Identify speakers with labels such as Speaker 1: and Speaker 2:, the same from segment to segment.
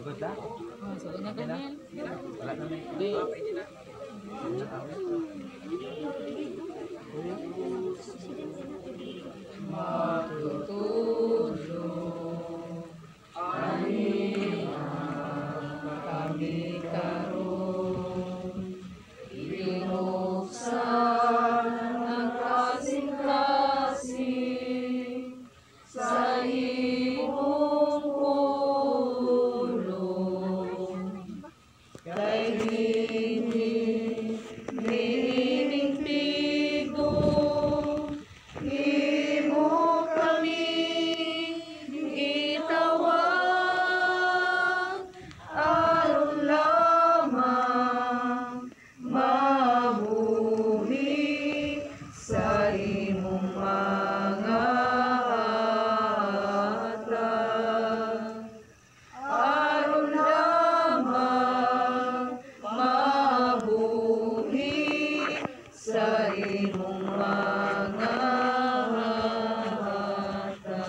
Speaker 1: Sugod na.
Speaker 2: Sugod na ganyan.
Speaker 1: Wala na may.
Speaker 2: Matutulog ani kami karon, binuksan ang kasing-kasing sa imong pulong. Kay hinihining tigong imo kami gitawag, aron lamang mabuhi sa imong mga hatag. Aron lamang mabuhi sa imong mga hatag.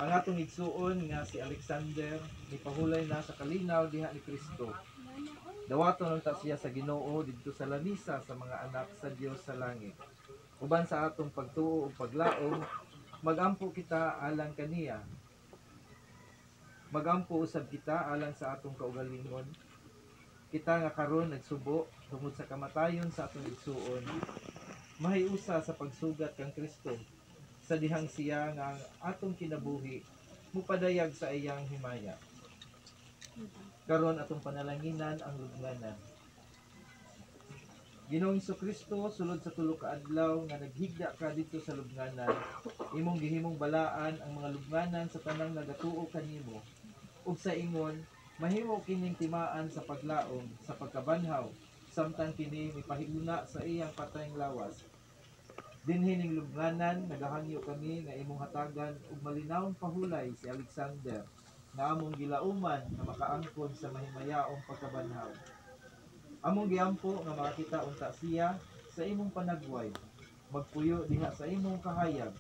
Speaker 1: Ang atong igsuon nga si Alexander nipahulay na sa kalinaw diha ni Kristo. Dawaton unta siya sa Ginoo didto sa lamisa sa mga anak sa Dios sa langit. Uban sa atong pagtuo ug paglaom, magampo kita alang kaniya. Magampo usab kita alang sa atong kaugalingon. Kita nga karon nagsubo tungod sa kamatayon sa atong igsuon. Mahiusa sa pagsugat kang Kristo sa dihang siya nga ang atong kinabuhi mupadayag sa iyang himaya. Karon atong panalanginan ang lubnganan. Ginoong Kristo sulod sa tulo ka adlaw nga naghigda ka dito sa lubnganan, imong gihimong balaan ang mga lubnganan sa tanang nagatuo kanimo, ug sa ingon mahimo kining timaan sa paglaom sa pagkabanhaw, samtang kini mipahiguna sa iyang patayng lawas. Dinhining lubnganan nagahangyo kami nga imong hatagan ug malinawong pahulay si Alexander nga among gilauman nga makaangkon sa mahimayaong pagkabanhaw. Among giampo nga makakita unta siya sa imong panagway, magpuyo diha sa imong kahayag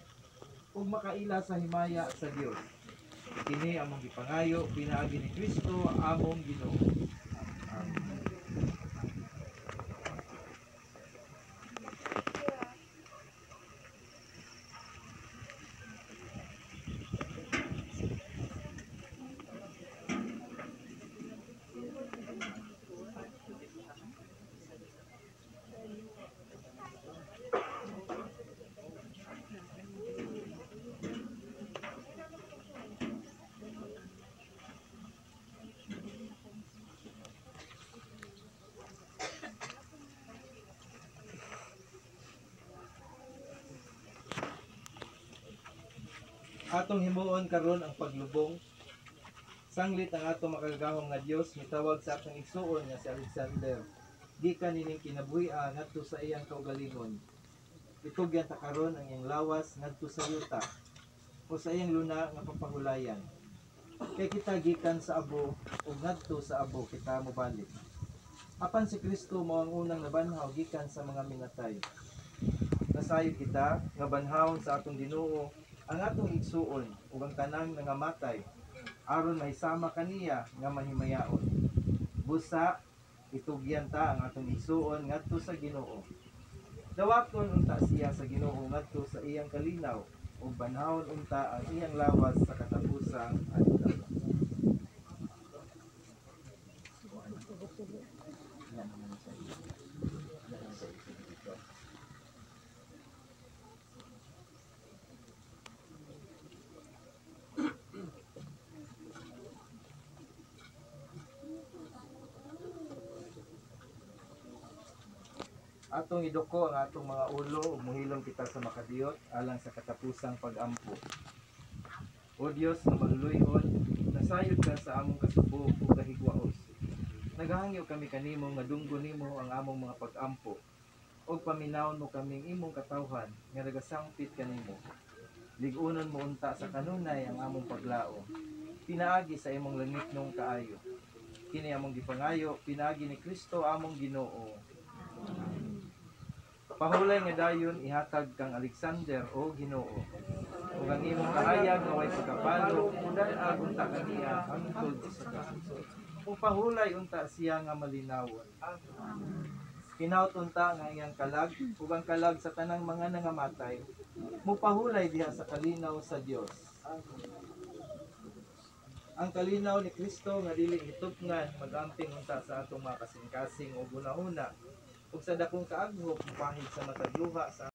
Speaker 1: ug makaila sa himaya sa Dios. Kini among gipangayo pinaagi ni Kristo among Ginoo. Amen. Atong himuon karon ang paglubong. Sanglit ang atong makagahom nga Dios mitawag sa atong igsuon nga si Alexander. Gikan nining kinabuhi-an ngadto sa iyang kaugalingon. Itugyan ta karon ang iyang lawas ngadto sa yuta o sa iyang luna nga papahulayan. Kay kita gikan sa abo ug ngadto sa abo kita mobalik. Apan si Kristo mao ang unang nabanhaw gikan sa mga minatay. Nasayod kita nga banhawon sa atong Ginoo ang atong igsuon ug ang tanang nangamatay aron mahisama kaniya nga mahimayaon. Busa itugyan ta ang atong igsuon ngadto sa Ginoo. Dawaton unta siya sa Ginoo ngadto sa iyang kalinaw ug banhawon unta ang iyang lawas sa katapusang adlaw. Atong iduko ang atong mga ulo ug muhilom kita sa makadiyot alang sa katapusang pag-ampo. O Dios nga maluluy-on, nasayod ka sa among kasubok ug kahigwaos. Nagahangyo kami kanimo nga dunggo nimo ang among mga pag-ampo ug paminawon mo kaming imong katawhan nga nagasangpit kanimo. Lig-unon mo unta sa kanunay ang among paglaom. Pinaagi sa imong langitnong kaayo. Kini among gipangayo, pinaagi ni Kristo among Ginoo. Pahulay nga dayon ihatag kang Alexander o Ginoo. ug ang imong kahayag nga way pagkapalo udan unta kaniya hangtod sa kahangtod. Upahulay unta siya nga malinawon. Hinaut unta nga iyang kalag ug ang kalag sa tanang mga nangamatay mupahulay diha sa kalinaw sa Dios. Ang kalinaw ni Kristo nga dili gitupngan magamping unta sa atong mga kasing-kasing ug una-una ug sa dakong kaaghop pahig sa matagluha sa